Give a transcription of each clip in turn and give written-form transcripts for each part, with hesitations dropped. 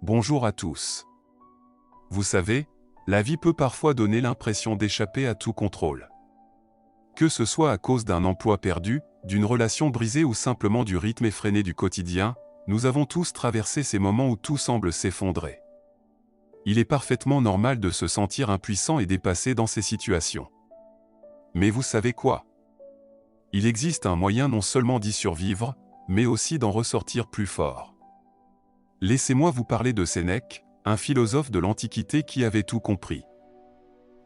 Bonjour à tous. Vous savez, la vie peut parfois donner l'impression d'échapper à tout contrôle. Que ce soit à cause d'un emploi perdu, d'une relation brisée ou simplement du rythme effréné du quotidien, nous avons tous traversé ces moments où tout semble s'effondrer. Il est parfaitement normal de se sentir impuissant et dépassé dans ces situations. Mais vous savez quoi? Il existe un moyen non seulement d'y survivre, mais aussi d'en ressortir plus fort. Laissez-moi vous parler de Sénèque, un philosophe de l'Antiquité qui avait tout compris.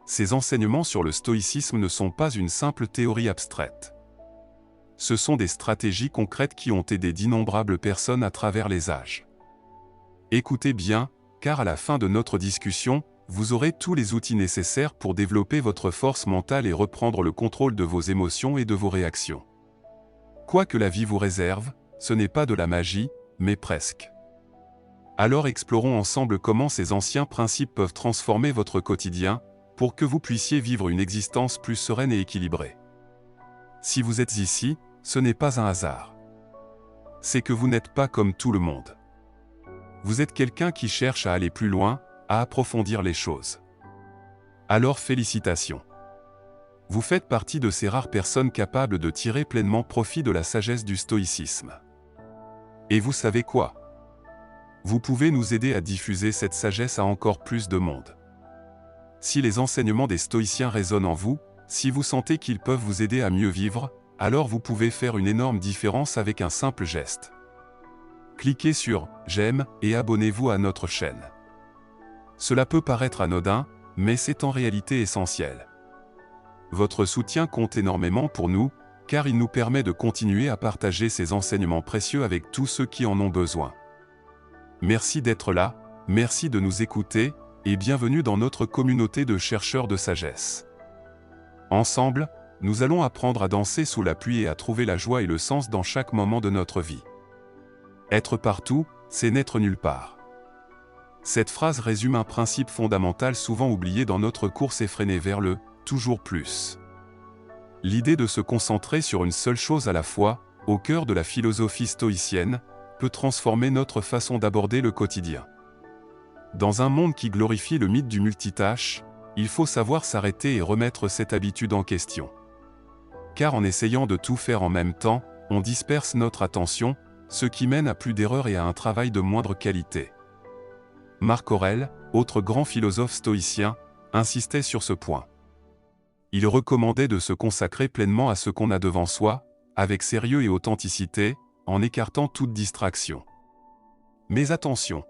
Ses enseignements sur le stoïcisme ne sont pas une simple théorie abstraite. Ce sont des stratégies concrètes qui ont aidé d'innombrables personnes à travers les âges. Écoutez bien, car à la fin de notre discussion, vous aurez tous les outils nécessaires pour développer votre force mentale et reprendre le contrôle de vos émotions et de vos réactions. Quoi que la vie vous réserve, ce n'est pas de la magie, mais presque. Alors explorons ensemble comment ces anciens principes peuvent transformer votre quotidien, pour que vous puissiez vivre une existence plus sereine et équilibrée. Si vous êtes ici, ce n'est pas un hasard. C'est que vous n'êtes pas comme tout le monde. Vous êtes quelqu'un qui cherche à aller plus loin, à approfondir les choses. Alors félicitations. Vous faites partie de ces rares personnes capables de tirer pleinement profit de la sagesse du stoïcisme. Et vous savez quoi? Vous pouvez nous aider à diffuser cette sagesse à encore plus de monde. Si les enseignements des stoïciens résonnent en vous, si vous sentez qu'ils peuvent vous aider à mieux vivre, alors vous pouvez faire une énorme différence avec un simple geste. Cliquez sur « J'aime » et abonnez-vous à notre chaîne. Cela peut paraître anodin, mais c'est en réalité essentiel. Votre soutien compte énormément pour nous, car il nous permet de continuer à partager ces enseignements précieux avec tous ceux qui en ont besoin. Merci d'être là, merci de nous écouter, et bienvenue dans notre communauté de chercheurs de sagesse. Ensemble, nous allons apprendre à danser sous la pluie et à trouver la joie et le sens dans chaque moment de notre vie. Être partout, c'est n'être nulle part. Cette phrase résume un principe fondamental souvent oublié dans notre course effrénée vers le « toujours plus ». L'idée de se concentrer sur une seule chose à la fois, au cœur de la philosophie stoïcienne, peut transformer notre façon d'aborder le quotidien. Dans un monde qui glorifie le mythe du multitâche, il faut savoir s'arrêter et remettre cette habitude en question. Car en essayant de tout faire en même temps, on disperse notre attention, ce qui mène à plus d'erreurs et à un travail de moindre qualité. Marc Aurèle, autre grand philosophe stoïcien, insistait sur ce point. Il recommandait de se consacrer pleinement à ce qu'on a devant soi, avec sérieux et authenticité, en écartant toute distraction. Mais attention!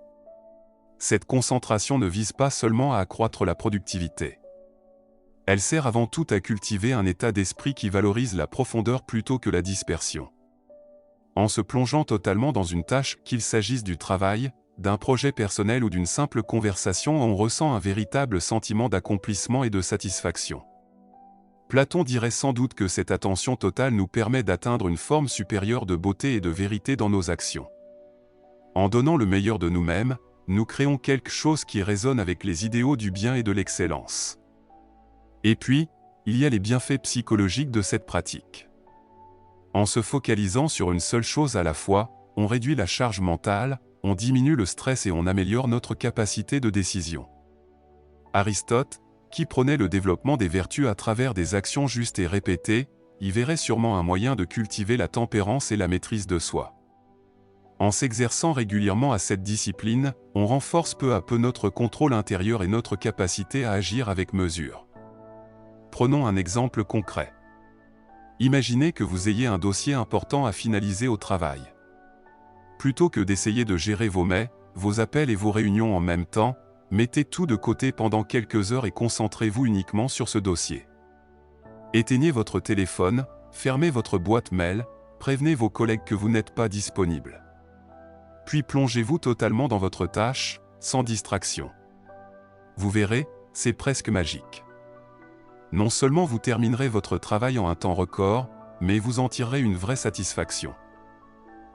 Cette concentration ne vise pas seulement à accroître la productivité. Elle sert avant tout à cultiver un état d'esprit qui valorise la profondeur plutôt que la dispersion. En se plongeant totalement dans une tâche, qu'il s'agisse du travail, d'un projet personnel ou d'une simple conversation, on ressent un véritable sentiment d'accomplissement et de satisfaction. Platon dirait sans doute que cette attention totale nous permet d'atteindre une forme supérieure de beauté et de vérité dans nos actions. En donnant le meilleur de nous-mêmes, nous créons quelque chose qui résonne avec les idéaux du bien et de l'excellence. Et puis, il y a les bienfaits psychologiques de cette pratique. En se focalisant sur une seule chose à la fois, on réduit la charge mentale, on diminue le stress et on améliore notre capacité de décision. Aristote, qui prônait le développement des vertus à travers des actions justes et répétées, y verrait sûrement un moyen de cultiver la tempérance et la maîtrise de soi. En s'exerçant régulièrement à cette discipline, on renforce peu à peu notre contrôle intérieur et notre capacité à agir avec mesure. Prenons un exemple concret. Imaginez que vous ayez un dossier important à finaliser au travail. Plutôt que d'essayer de gérer vos mails, vos appels et vos réunions en même temps, mettez tout de côté pendant quelques heures et concentrez-vous uniquement sur ce dossier. Éteignez votre téléphone, fermez votre boîte mail, prévenez vos collègues que vous n'êtes pas disponible. Puis plongez-vous totalement dans votre tâche, sans distraction. Vous verrez, c'est presque magique. Non seulement vous terminerez votre travail en un temps record, mais vous en tirerez une vraie satisfaction.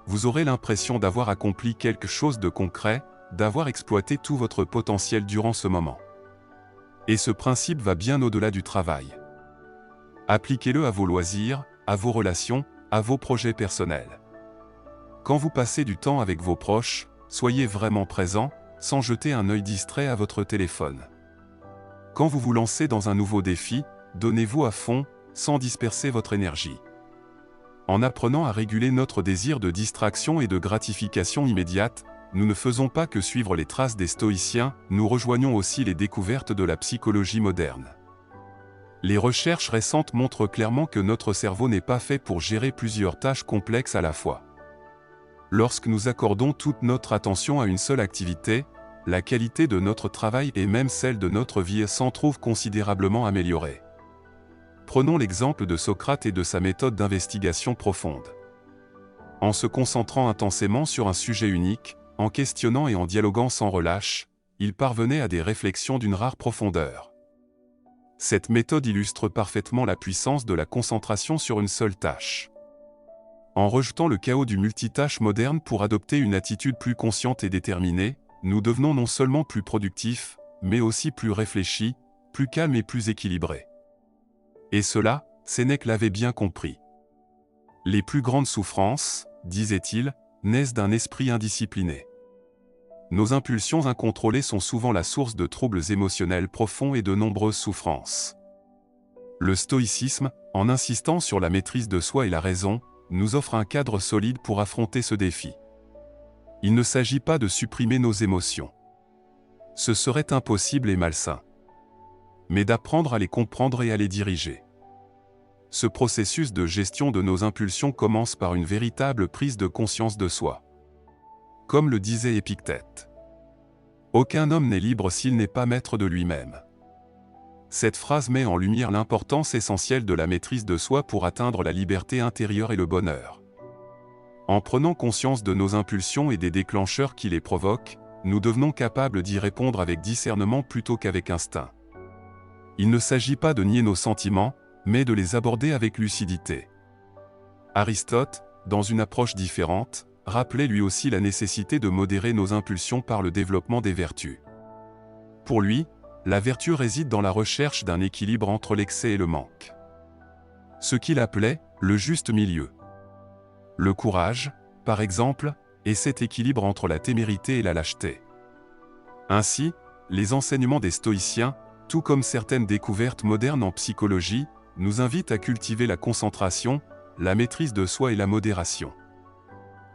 Vous aurez l'impression d'avoir accompli quelque chose de concret, d'avoir exploité tout votre potentiel durant ce moment. Et ce principe va bien au-delà du travail. Appliquez-le à vos loisirs, à vos relations, à vos projets personnels. Quand vous passez du temps avec vos proches, soyez vraiment présent, sans jeter un œil distrait à votre téléphone. Quand vous vous lancez dans un nouveau défi, donnez-vous à fond, sans disperser votre énergie. En apprenant à réguler notre désir de distraction et de gratification immédiate, nous ne faisons pas que suivre les traces des stoïciens, nous rejoignons aussi les découvertes de la psychologie moderne. Les recherches récentes montrent clairement que notre cerveau n'est pas fait pour gérer plusieurs tâches complexes à la fois. Lorsque nous accordons toute notre attention à une seule activité, la qualité de notre travail et même celle de notre vie s'en trouve considérablement améliorée. Prenons l'exemple de Socrate et de sa méthode d'investigation profonde. En se concentrant intensément sur un sujet unique, en questionnant et en dialoguant sans relâche, il parvenait à des réflexions d'une rare profondeur. Cette méthode illustre parfaitement la puissance de la concentration sur une seule tâche. En rejetant le chaos du multitâche moderne pour adopter une attitude plus consciente et déterminée, nous devenons non seulement plus productifs, mais aussi plus réfléchis, plus calmes et plus équilibrés. Et cela, Sénèque l'avait bien compris. Les plus grandes souffrances, disait-il, naissent d'un esprit indiscipliné. Nos impulsions incontrôlées sont souvent la source de troubles émotionnels profonds et de nombreuses souffrances. Le stoïcisme, en insistant sur la maîtrise de soi et la raison, nous offre un cadre solide pour affronter ce défi. Il ne s'agit pas de supprimer nos émotions. Ce serait impossible et malsain. Mais d'apprendre à les comprendre et à les diriger. Ce processus de gestion de nos impulsions commence par une véritable prise de conscience de soi. Comme le disait Épictète. Aucun homme n'est libre s'il n'est pas maître de lui-même. Cette phrase met en lumière l'importance essentielle de la maîtrise de soi pour atteindre la liberté intérieure et le bonheur. En prenant conscience de nos impulsions et des déclencheurs qui les provoquent, nous devenons capables d'y répondre avec discernement plutôt qu'avec instinct. Il ne s'agit pas de nier nos sentiments, mais de les aborder avec lucidité. Aristote, dans une approche différente, rappelait lui aussi la nécessité de modérer nos impulsions par le développement des vertus. Pour lui, la vertu réside dans la recherche d'un équilibre entre l'excès et le manque. Ce qu'il appelait le juste milieu. Le courage, par exemple, est cet équilibre entre la témérité et la lâcheté. Ainsi, les enseignements des stoïciens, tout comme certaines découvertes modernes en psychologie, nous invitent à cultiver la concentration, la maîtrise de soi et la modération.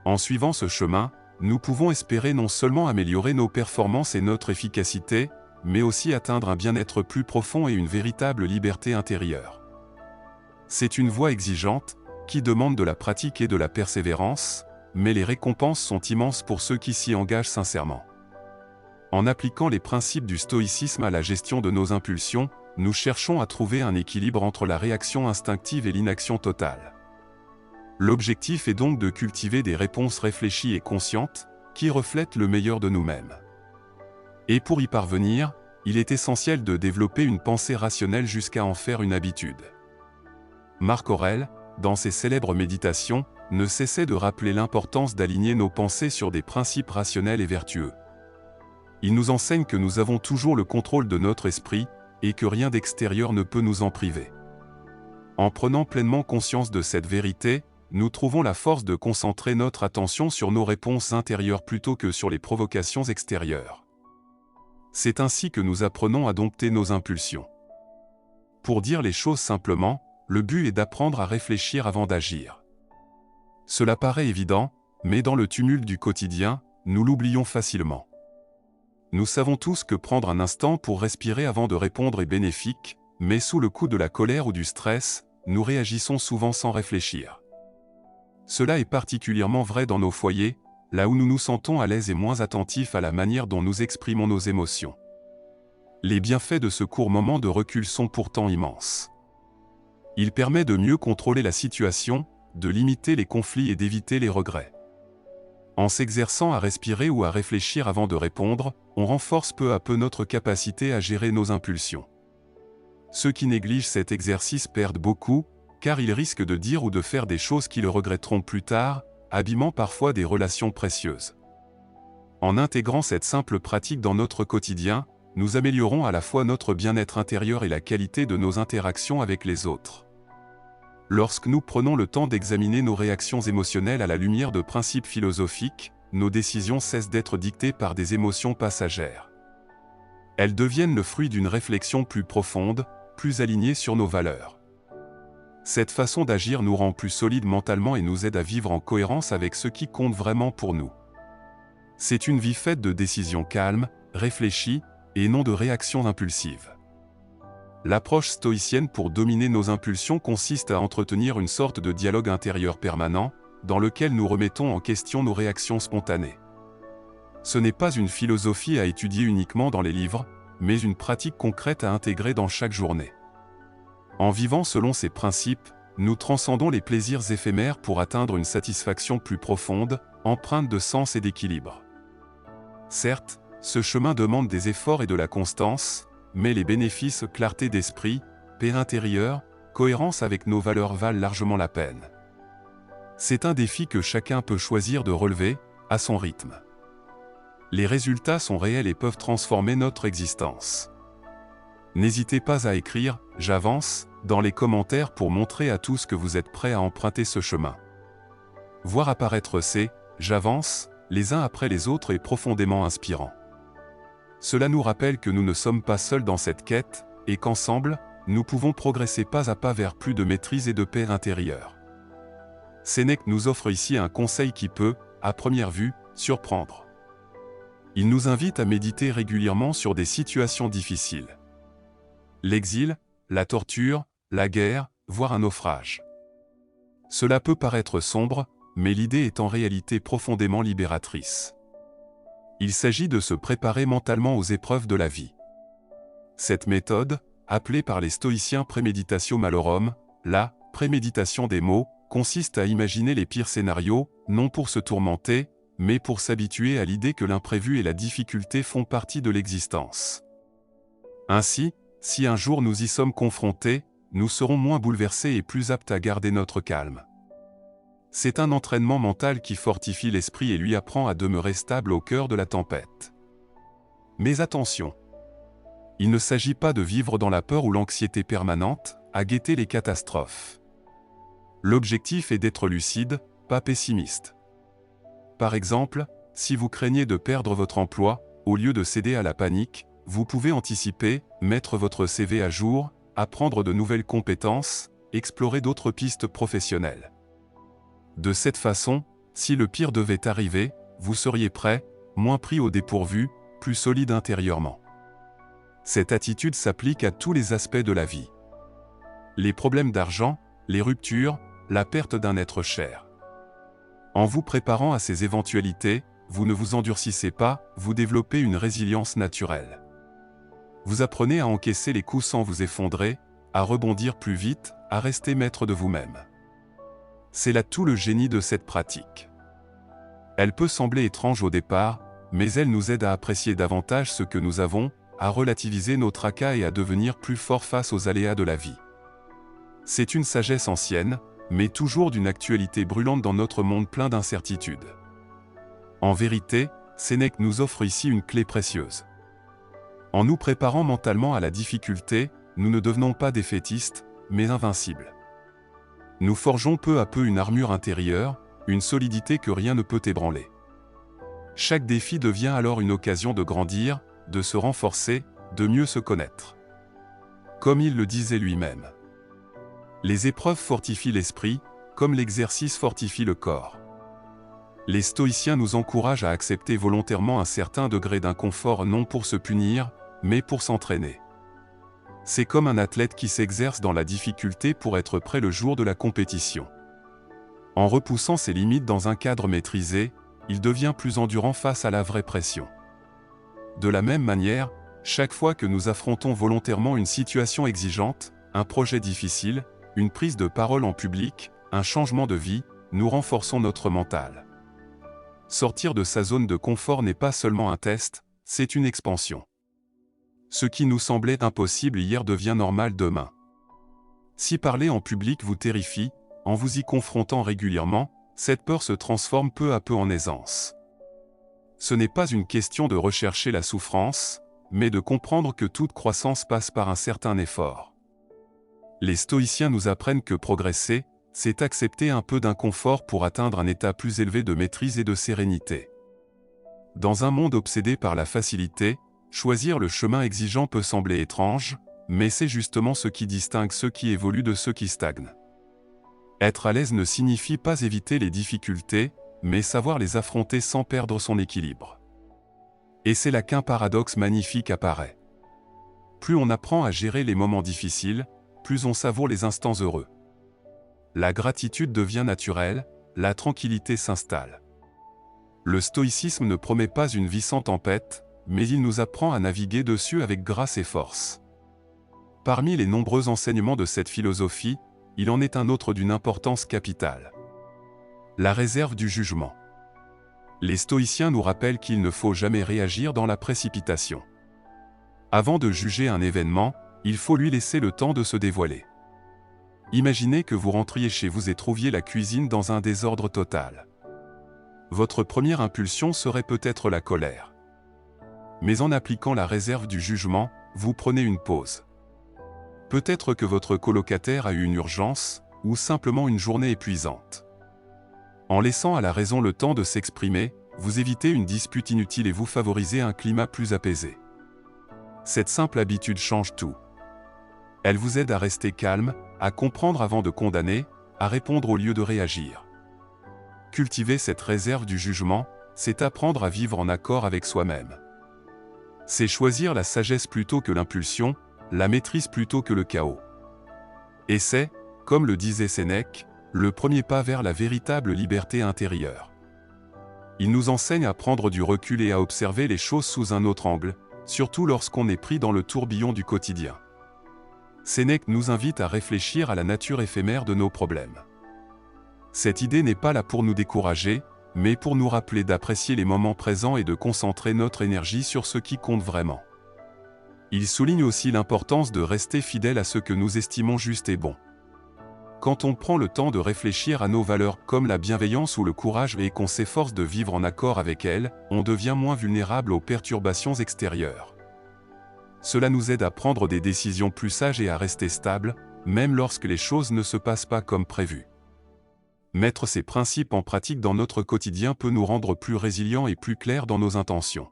En suivant ce chemin, nous pouvons espérer non seulement améliorer nos performances et notre efficacité, mais aussi atteindre un bien-être plus profond et une véritable liberté intérieure. C'est une voie exigeante, qui demande de la pratique et de la persévérance, mais les récompenses sont immenses pour ceux qui s'y engagent sincèrement. En appliquant les principes du stoïcisme à la gestion de nos impulsions, nous cherchons à trouver un équilibre entre la réaction instinctive et l'inaction totale. L'objectif est donc de cultiver des réponses réfléchies et conscientes, qui reflètent le meilleur de nous-mêmes. Et pour y parvenir, il est essentiel de développer une pensée rationnelle jusqu'à en faire une habitude. Marc Aurèle, dans ses célèbres méditations, ne cessait de rappeler l'importance d'aligner nos pensées sur des principes rationnels et vertueux. Il nous enseigne que nous avons toujours le contrôle de notre esprit, et que rien d'extérieur ne peut nous en priver. En prenant pleinement conscience de cette vérité, nous trouvons la force de concentrer notre attention sur nos réponses intérieures plutôt que sur les provocations extérieures. C'est ainsi que nous apprenons à dompter nos impulsions. Pour dire les choses simplement, le but est d'apprendre à réfléchir avant d'agir. Cela paraît évident, mais dans le tumulte du quotidien, nous l'oublions facilement. Nous savons tous que prendre un instant pour respirer avant de répondre est bénéfique, mais sous le coup de la colère ou du stress, nous réagissons souvent sans réfléchir. Cela est particulièrement vrai dans nos foyers, là où nous nous sentons à l'aise et moins attentifs à la manière dont nous exprimons nos émotions. Les bienfaits de ce court moment de recul sont pourtant immenses. Il permet de mieux contrôler la situation, de limiter les conflits et d'éviter les regrets. En s'exerçant à respirer ou à réfléchir avant de répondre, on renforce peu à peu notre capacité à gérer nos impulsions. Ceux qui négligent cet exercice perdent beaucoup, car ils risquent de dire ou de faire des choses qu'ils regretteront plus tard, abîmant parfois des relations précieuses. En intégrant cette simple pratique dans notre quotidien, nous améliorons à la fois notre bien-être intérieur et la qualité de nos interactions avec les autres. Lorsque nous prenons le temps d'examiner nos réactions émotionnelles à la lumière de principes philosophiques, nos décisions cessent d'être dictées par des émotions passagères. Elles deviennent le fruit d'une réflexion plus profonde, plus alignée sur nos valeurs. Cette façon d'agir nous rend plus solides mentalement et nous aide à vivre en cohérence avec ce qui compte vraiment pour nous. C'est une vie faite de décisions calmes, réfléchies, et non de réactions impulsives. L'approche stoïcienne pour dominer nos impulsions consiste à entretenir une sorte de dialogue intérieur permanent, dans lequel nous remettons en question nos réactions spontanées. Ce n'est pas une philosophie à étudier uniquement dans les livres, mais une pratique concrète à intégrer dans chaque journée. En vivant selon ces principes, nous transcendons les plaisirs éphémères pour atteindre une satisfaction plus profonde, empreinte de sens et d'équilibre. Certes, ce chemin demande des efforts et de la constance, mais les bénéfices clarté d'esprit, paix intérieure, cohérence avec nos valeurs valent largement la peine. C'est un défi que chacun peut choisir de relever, à son rythme. Les résultats sont réels et peuvent transformer notre existence. N'hésitez pas à écrire « J'avance » dans les commentaires pour montrer à tous que vous êtes prêts à emprunter ce chemin. Voir apparaître ces « J'avance » les uns après les autres est profondément inspirant. Cela nous rappelle que nous ne sommes pas seuls dans cette quête, et qu'ensemble, nous pouvons progresser pas à pas vers plus de maîtrise et de paix intérieure. Sénèque nous offre ici un conseil qui peut, à première vue, surprendre. Il nous invite à méditer régulièrement sur des situations difficiles. L'exil, la torture, la guerre, voire un naufrage. Cela peut paraître sombre, mais l'idée est en réalité profondément libératrice. Il s'agit de se préparer mentalement aux épreuves de la vie. Cette méthode, appelée par les stoïciens préméditatio malorum, la préméditation des maux, consiste à imaginer les pires scénarios, non pour se tourmenter, mais pour s'habituer à l'idée que l'imprévu et la difficulté font partie de l'existence. Ainsi, si un jour nous y sommes confrontés, nous serons moins bouleversés et plus aptes à garder notre calme. C'est un entraînement mental qui fortifie l'esprit et lui apprend à demeurer stable au cœur de la tempête. Mais attention! Il ne s'agit pas de vivre dans la peur ou l'anxiété permanente, à guetter les catastrophes. L'objectif est d'être lucide, pas pessimiste. Par exemple, si vous craignez de perdre votre emploi, au lieu de céder à la panique, vous pouvez anticiper, mettre votre CV à jour, apprendre de nouvelles compétences, explorer d'autres pistes professionnelles. De cette façon, si le pire devait arriver, vous seriez prêt, moins pris au dépourvu, plus solide intérieurement. Cette attitude s'applique à tous les aspects de la vie. Les problèmes d'argent, les ruptures, la perte d'un être cher. En vous préparant à ces éventualités, vous ne vous endurcissez pas, vous développez une résilience naturelle. Vous apprenez à encaisser les coups sans vous effondrer, à rebondir plus vite, à rester maître de vous-même. C'est là tout le génie de cette pratique. Elle peut sembler étrange au départ, mais elle nous aide à apprécier davantage ce que nous avons, à relativiser nos tracas et à devenir plus forts face aux aléas de la vie. C'est une sagesse ancienne, mais toujours d'une actualité brûlante dans notre monde plein d'incertitudes. En vérité, Sénèque nous offre ici une clé précieuse. En nous préparant mentalement à la difficulté, nous ne devenons pas défaitistes, mais invincibles. Nous forgeons peu à peu une armure intérieure, une solidité que rien ne peut ébranler. Chaque défi devient alors une occasion de grandir, de se renforcer, de mieux se connaître. Comme il le disait lui-même. Les épreuves fortifient l'esprit, comme l'exercice fortifie le corps. Les stoïciens nous encouragent à accepter volontairement un certain degré d'inconfort non pour se punir, mais pour s'entraîner. C'est comme un athlète qui s'exerce dans la difficulté pour être prêt le jour de la compétition. En repoussant ses limites dans un cadre maîtrisé, il devient plus endurant face à la vraie pression. De la même manière, chaque fois que nous affrontons volontairement une situation exigeante, un projet difficile, une prise de parole en public, un changement de vie, nous renforçons notre mental. Sortir de sa zone de confort n'est pas seulement un test, c'est une expansion. Ce qui nous semblait impossible hier devient normal demain. Si parler en public vous terrifie, en vous y confrontant régulièrement, cette peur se transforme peu à peu en aisance. Ce n'est pas une question de rechercher la souffrance, mais de comprendre que toute croissance passe par un certain effort. Les stoïciens nous apprennent que progresser, c'est accepter un peu d'inconfort pour atteindre un état plus élevé de maîtrise et de sérénité. Dans un monde obsédé par la facilité, choisir le chemin exigeant peut sembler étrange, mais c'est justement ce qui distingue ceux qui évoluent de ceux qui stagnent. Être à l'aise ne signifie pas éviter les difficultés, mais savoir les affronter sans perdre son équilibre. Et c'est là qu'un paradoxe magnifique apparaît. Plus on apprend à gérer les moments difficiles, plus on savoure les instants heureux. La gratitude devient naturelle, la tranquillité s'installe. Le stoïcisme ne promet pas une vie sans tempête, mais il nous apprend à naviguer dessus avec grâce et force. Parmi les nombreux enseignements de cette philosophie, il en est un autre d'une importance capitale. La réserve du jugement. Les stoïciens nous rappellent qu'il ne faut jamais réagir dans la précipitation. Avant de juger un événement, il faut lui laisser le temps de se dévoiler. Imaginez que vous rentriez chez vous et trouviez la cuisine dans un désordre total. Votre première impulsion serait peut-être la colère. Mais en appliquant la réserve du jugement, vous prenez une pause. Peut-être que votre colocataire a eu une urgence, ou simplement une journée épuisante. En laissant à la raison le temps de s'exprimer, vous évitez une dispute inutile et vous favorisez un climat plus apaisé. Cette simple habitude change tout. Elle vous aide à rester calme, à comprendre avant de condamner, à répondre au lieu de réagir. Cultiver cette réserve du jugement, c'est apprendre à vivre en accord avec soi-même. C'est choisir la sagesse plutôt que l'impulsion, la maîtrise plutôt que le chaos. Et c'est, comme le disait Sénèque, le premier pas vers la véritable liberté intérieure. Il nous enseigne à prendre du recul et à observer les choses sous un autre angle, surtout lorsqu'on est pris dans le tourbillon du quotidien. Sénèque nous invite à réfléchir à la nature éphémère de nos problèmes. Cette idée n'est pas là pour nous décourager, mais pour nous rappeler d'apprécier les moments présents et de concentrer notre énergie sur ce qui compte vraiment. Il souligne aussi l'importance de rester fidèle à ce que nous estimons juste et bon. Quand on prend le temps de réfléchir à nos valeurs comme la bienveillance ou le courage et qu'on s'efforce de vivre en accord avec elles, on devient moins vulnérable aux perturbations extérieures. Cela nous aide à prendre des décisions plus sages et à rester stables, même lorsque les choses ne se passent pas comme prévu. Mettre ces principes en pratique dans notre quotidien peut nous rendre plus résilients et plus clairs dans nos intentions.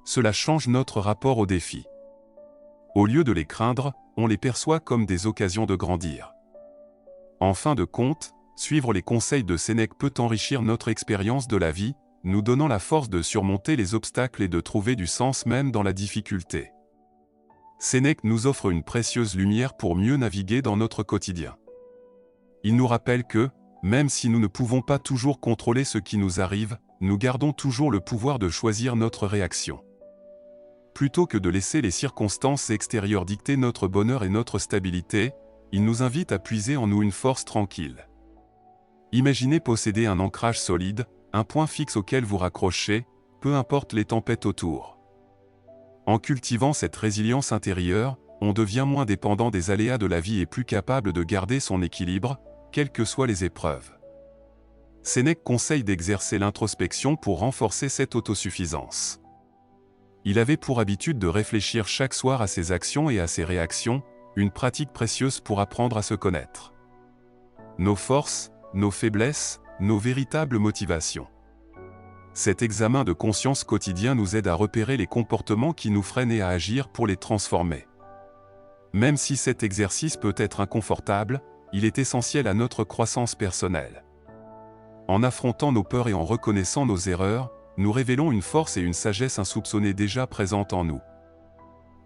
Cela change notre rapport aux défis. Au lieu de les craindre, on les perçoit comme des occasions de grandir. En fin de compte, suivre les conseils de Sénèque peut enrichir notre expérience de la vie, nous donnant la force de surmonter les obstacles et de trouver du sens même dans la difficulté. Sénèque nous offre une précieuse lumière pour mieux naviguer dans notre quotidien. Il nous rappelle que, même si nous ne pouvons pas toujours contrôler ce qui nous arrive, nous gardons toujours le pouvoir de choisir notre réaction. Plutôt que de laisser les circonstances extérieures dicter notre bonheur et notre stabilité, il nous invite à puiser en nous une force tranquille. Imaginez posséder un ancrage solide, un point fixe auquel vous raccrochez, peu importe les tempêtes autour. En cultivant cette résilience intérieure, on devient moins dépendant des aléas de la vie et plus capable de garder son équilibre, quelles que soient les épreuves. Sénèque conseille d'exercer l'introspection pour renforcer cette autosuffisance. Il avait pour habitude de réfléchir chaque soir à ses actions et à ses réactions, une pratique précieuse pour apprendre à se connaître. Nos forces, nos faiblesses, nos véritables motivations. Cet examen de conscience quotidien nous aide à repérer les comportements qui nous freinent et à agir pour les transformer. Même si cet exercice peut être inconfortable, il est essentiel à notre croissance personnelle. En affrontant nos peurs et en reconnaissant nos erreurs, nous révélons une force et une sagesse insoupçonnées déjà présentes en nous.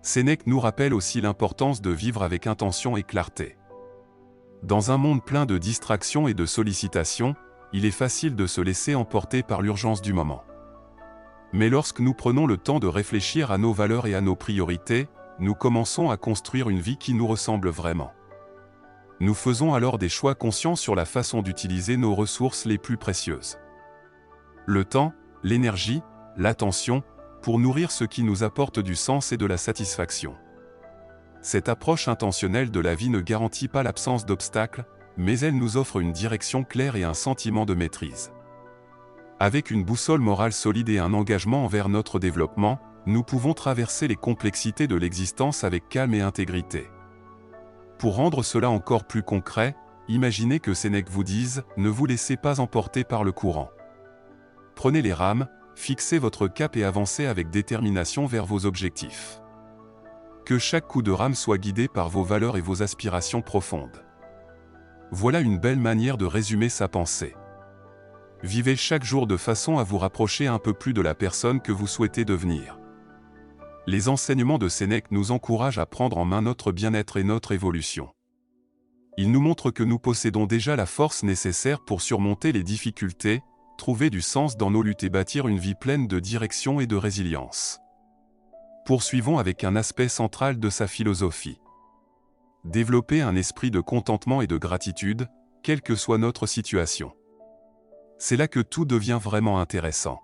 Sénèque nous rappelle aussi l'importance de vivre avec intention et clarté. Dans un monde plein de distractions et de sollicitations, il est facile de se laisser emporter par l'urgence du moment. Mais lorsque nous prenons le temps de réfléchir à nos valeurs et à nos priorités, nous commençons à construire une vie qui nous ressemble vraiment. Nous faisons alors des choix conscients sur la façon d'utiliser nos ressources les plus précieuses. Le temps, l'énergie, l'attention, pour nourrir ce qui nous apporte du sens et de la satisfaction. Cette approche intentionnelle de la vie ne garantit pas l'absence d'obstacles, mais elle nous offre une direction claire et un sentiment de maîtrise. Avec une boussole morale solide et un engagement envers notre développement, nous pouvons traverser les complexités de l'existence avec calme et intégrité. Pour rendre cela encore plus concret, imaginez que Sénèque vous dise « Ne vous laissez pas emporter par le courant ». Prenez les rames, fixez votre cap et avancez avec détermination vers vos objectifs. Que chaque coup de rame soit guidé par vos valeurs et vos aspirations profondes. Voilà une belle manière de résumer sa pensée. Vivez chaque jour de façon à vous rapprocher un peu plus de la personne que vous souhaitez devenir. Les enseignements de Sénèque nous encouragent à prendre en main notre bien-être et notre évolution. Ils nous montrent que nous possédons déjà la force nécessaire pour surmonter les difficultés, trouver du sens dans nos luttes et bâtir une vie pleine de direction et de résilience. Poursuivons avec un aspect central de sa philosophie. Développer un esprit de contentement et de gratitude, quelle que soit notre situation. C'est là que tout devient vraiment intéressant.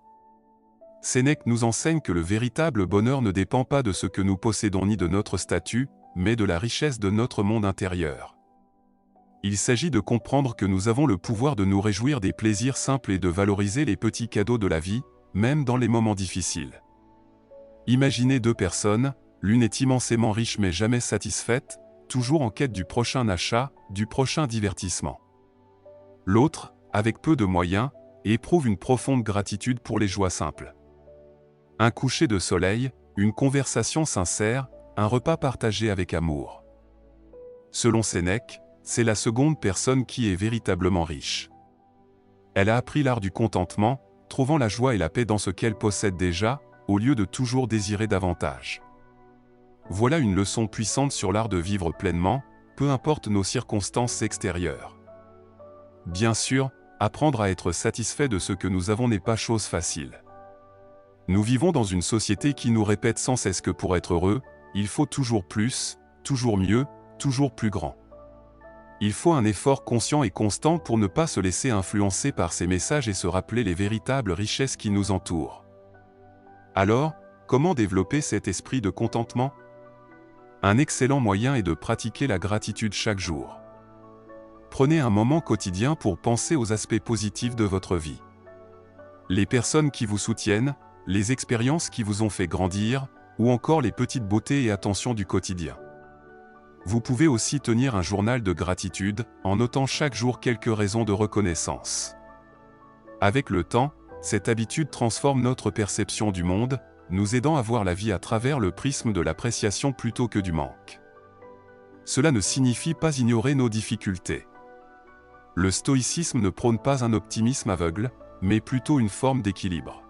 Sénèque nous enseigne que le véritable bonheur ne dépend pas de ce que nous possédons ni de notre statut, mais de la richesse de notre monde intérieur. Il s'agit de comprendre que nous avons le pouvoir de nous réjouir des plaisirs simples et de valoriser les petits cadeaux de la vie, même dans les moments difficiles. Imaginez deux personnes, l'une est immensément riche mais jamais satisfaite, toujours en quête du prochain achat, du prochain divertissement. L'autre, avec peu de moyens, éprouve une profonde gratitude pour les joies simples. Un coucher de soleil, une conversation sincère, un repas partagé avec amour. Selon Sénèque, c'est la seconde personne qui est véritablement riche. Elle a appris l'art du contentement, trouvant la joie et la paix dans ce qu'elle possède déjà, au lieu de toujours désirer davantage. Voilà une leçon puissante sur l'art de vivre pleinement, peu importe nos circonstances extérieures. Bien sûr, apprendre à être satisfait de ce que nous avons n'est pas chose facile. Nous vivons dans une société qui nous répète sans cesse que pour être heureux, il faut toujours plus, toujours mieux, toujours plus grand. Il faut un effort conscient et constant pour ne pas se laisser influencer par ces messages et se rappeler les véritables richesses qui nous entourent. Alors, comment développer cet esprit de contentement? Un excellent moyen est de pratiquer la gratitude chaque jour. Prenez un moment quotidien pour penser aux aspects positifs de votre vie. Les personnes qui vous soutiennent, les expériences qui vous ont fait grandir, ou encore les petites beautés et attentions du quotidien. Vous pouvez aussi tenir un journal de gratitude, en notant chaque jour quelques raisons de reconnaissance. Avec le temps, cette habitude transforme notre perception du monde, nous aidant à voir la vie à travers le prisme de l'appréciation plutôt que du manque. Cela ne signifie pas ignorer nos difficultés. Le stoïcisme ne prône pas un optimisme aveugle, mais plutôt une forme d'équilibre.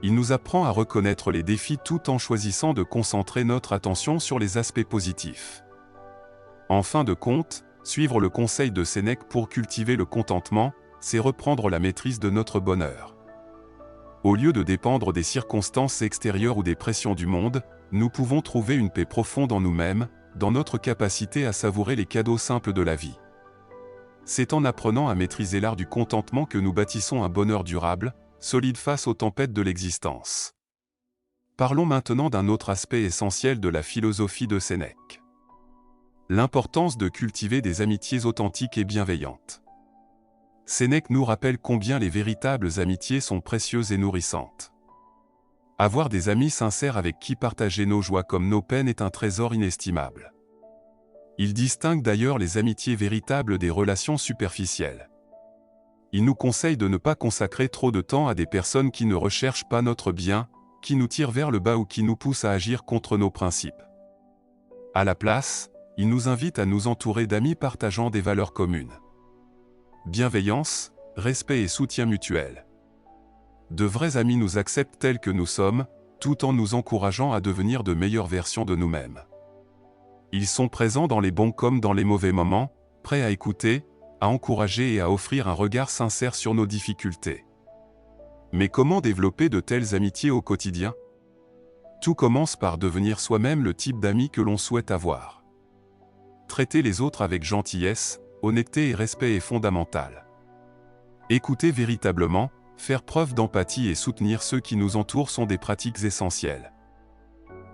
Il nous apprend à reconnaître les défis tout en choisissant de concentrer notre attention sur les aspects positifs. En fin de compte, suivre le conseil de Sénèque pour cultiver le contentement, c'est reprendre la maîtrise de notre bonheur. Au lieu de dépendre des circonstances extérieures ou des pressions du monde, nous pouvons trouver une paix profonde en nous-mêmes, dans notre capacité à savourer les cadeaux simples de la vie. C'est en apprenant à maîtriser l'art du contentement que nous bâtissons un bonheur durable, solide face aux tempêtes de l'existence. Parlons maintenant d'un autre aspect essentiel de la philosophie de Sénèque. L'importance de cultiver des amitiés authentiques et bienveillantes. Sénèque nous rappelle combien les véritables amitiés sont précieuses et nourrissantes. Avoir des amis sincères avec qui partager nos joies comme nos peines est un trésor inestimable. Il distingue d'ailleurs les amitiés véritables des relations superficielles. Il nous conseille de ne pas consacrer trop de temps à des personnes qui ne recherchent pas notre bien, qui nous tirent vers le bas ou qui nous poussent à agir contre nos principes. À la place, il nous invite à nous entourer d'amis partageant des valeurs communes. Bienveillance, respect et soutien mutuel. De vrais amis nous acceptent tels que nous sommes, tout en nous encourageant à devenir de meilleures versions de nous-mêmes. Ils sont présents dans les bons comme dans les mauvais moments, prêts à écouter, à encourager et à offrir un regard sincère sur nos difficultés. Mais comment développer de telles amitiés au quotidien? Tout commence par devenir soi-même le type d'amis que l'on souhaite avoir. Traiter les autres avec gentillesse, honnêteté et respect est fondamental. Écouter véritablement, faire preuve d'empathie et soutenir ceux qui nous entourent sont des pratiques essentielles.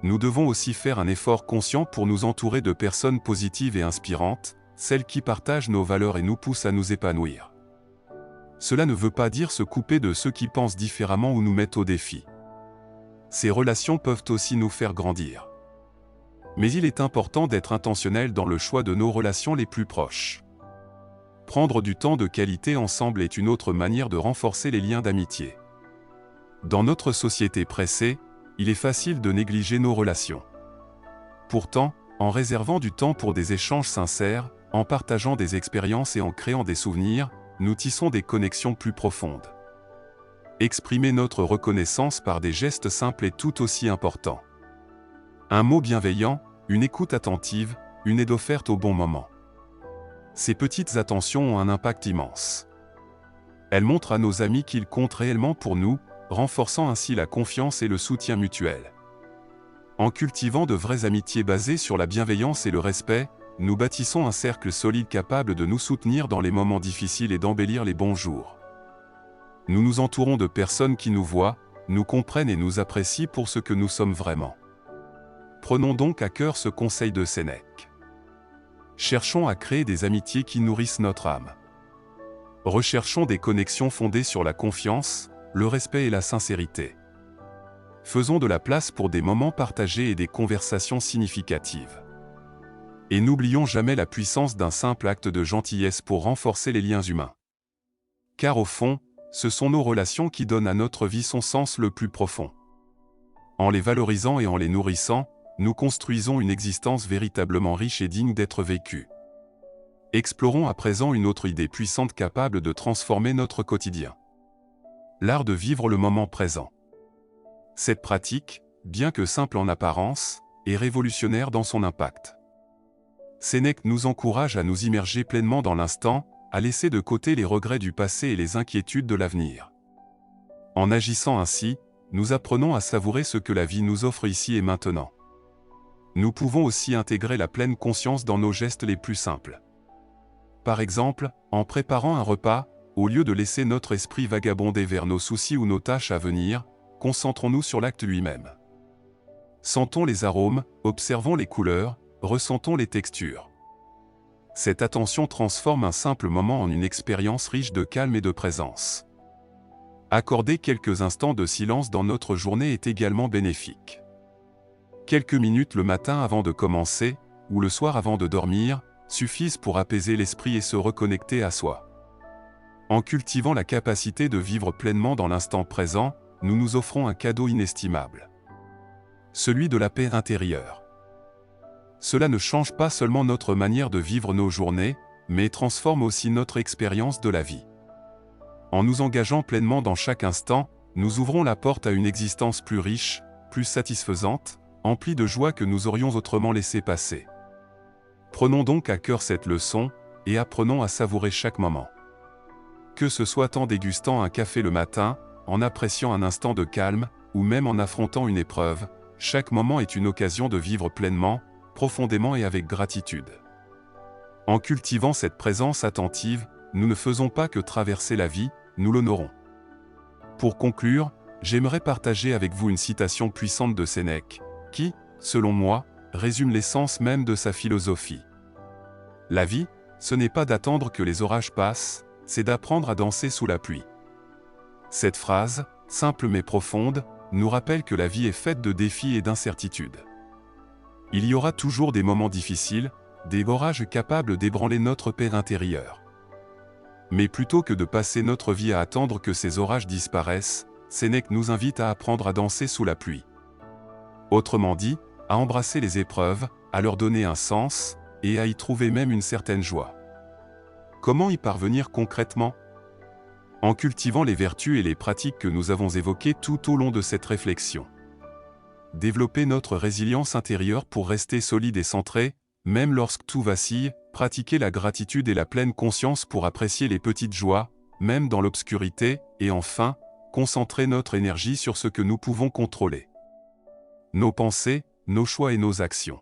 Nous devons aussi faire un effort conscient pour nous entourer de personnes positives et inspirantes, celles qui partagent nos valeurs et nous poussent à nous épanouir. Cela ne veut pas dire se couper de ceux qui pensent différemment ou nous mettent au défi. Ces relations peuvent aussi nous faire grandir. Mais il est important d'être intentionnel dans le choix de nos relations les plus proches. Prendre du temps de qualité ensemble est une autre manière de renforcer les liens d'amitié. Dans notre société pressée, il est facile de négliger nos relations. Pourtant, en réservant du temps pour des échanges sincères, en partageant des expériences et en créant des souvenirs, nous tissons des connexions plus profondes. Exprimer notre reconnaissance par des gestes simples est tout aussi important. Un mot bienveillant, une écoute attentive, une aide offerte au bon moment. Ces petites attentions ont un impact immense. Elles montrent à nos amis qu'ils comptent réellement pour nous, renforçant ainsi la confiance et le soutien mutuel. En cultivant de vraies amitiés basées sur la bienveillance et le respect, nous bâtissons un cercle solide capable de nous soutenir dans les moments difficiles et d'embellir les bons jours. Nous nous entourons de personnes qui nous voient, nous comprennent et nous apprécient pour ce que nous sommes vraiment. Prenons donc à cœur ce conseil de Sénèque. Cherchons à créer des amitiés qui nourrissent notre âme. Recherchons des connexions fondées sur la confiance, le respect et la sincérité. Faisons de la place pour des moments partagés et des conversations significatives. Et n'oublions jamais la puissance d'un simple acte de gentillesse pour renforcer les liens humains. Car au fond, ce sont nos relations qui donnent à notre vie son sens le plus profond. En les valorisant et en les nourrissant, nous construisons une existence véritablement riche et digne d'être vécue. Explorons à présent une autre idée puissante capable de transformer notre quotidien. L'art de vivre le moment présent. Cette pratique, bien que simple en apparence, est révolutionnaire dans son impact. Sénèque nous encourage à nous immerger pleinement dans l'instant, à laisser de côté les regrets du passé et les inquiétudes de l'avenir. En agissant ainsi, nous apprenons à savourer ce que la vie nous offre ici et maintenant. Nous pouvons aussi intégrer la pleine conscience dans nos gestes les plus simples. Par exemple, en préparant un repas, au lieu de laisser notre esprit vagabonder vers nos soucis ou nos tâches à venir, concentrons-nous sur l'acte lui-même. Sentons les arômes, observons les couleurs, ressentons les textures. Cette attention transforme un simple moment en une expérience riche de calme et de présence. Accorder quelques instants de silence dans notre journée est également bénéfique. Quelques minutes le matin avant de commencer, ou le soir avant de dormir, suffisent pour apaiser l'esprit et se reconnecter à soi. En cultivant la capacité de vivre pleinement dans l'instant présent, nous nous offrons un cadeau inestimable. Celui de la paix intérieure. Cela ne change pas seulement notre manière de vivre nos journées, mais transforme aussi notre expérience de la vie. En nous engageant pleinement dans chaque instant, nous ouvrons la porte à une existence plus riche, plus satisfaisante, emplie de joie que nous aurions autrement laissé passer. Prenons donc à cœur cette leçon, et apprenons à savourer chaque moment. Que ce soit en dégustant un café le matin, en appréciant un instant de calme, ou même en affrontant une épreuve, chaque moment est une occasion de vivre pleinement, profondément et avec gratitude. En cultivant cette présence attentive, nous ne faisons pas que traverser la vie, nous l'honorons. Pour conclure, j'aimerais partager avec vous une citation puissante de Sénèque, qui, selon moi, résume l'essence même de sa philosophie. La vie, ce n'est pas d'attendre que les orages passent, c'est d'apprendre à danser sous la pluie. Cette phrase, simple mais profonde, nous rappelle que la vie est faite de défis et d'incertitudes. Il y aura toujours des moments difficiles, des orages capables d'ébranler notre paix intérieure. Mais plutôt que de passer notre vie à attendre que ces orages disparaissent, Sénèque nous invite à apprendre à danser sous la pluie. Autrement dit, à embrasser les épreuves, à leur donner un sens, et à y trouver même une certaine joie. Comment y parvenir concrètement ? En cultivant les vertus et les pratiques que nous avons évoquées tout au long de cette réflexion. Développer notre résilience intérieure pour rester solide et centré, même lorsque tout vacille, pratiquer la gratitude et la pleine conscience pour apprécier les petites joies, même dans l'obscurité, et enfin, concentrer notre énergie sur ce que nous pouvons contrôler. Nos pensées, nos choix et nos actions.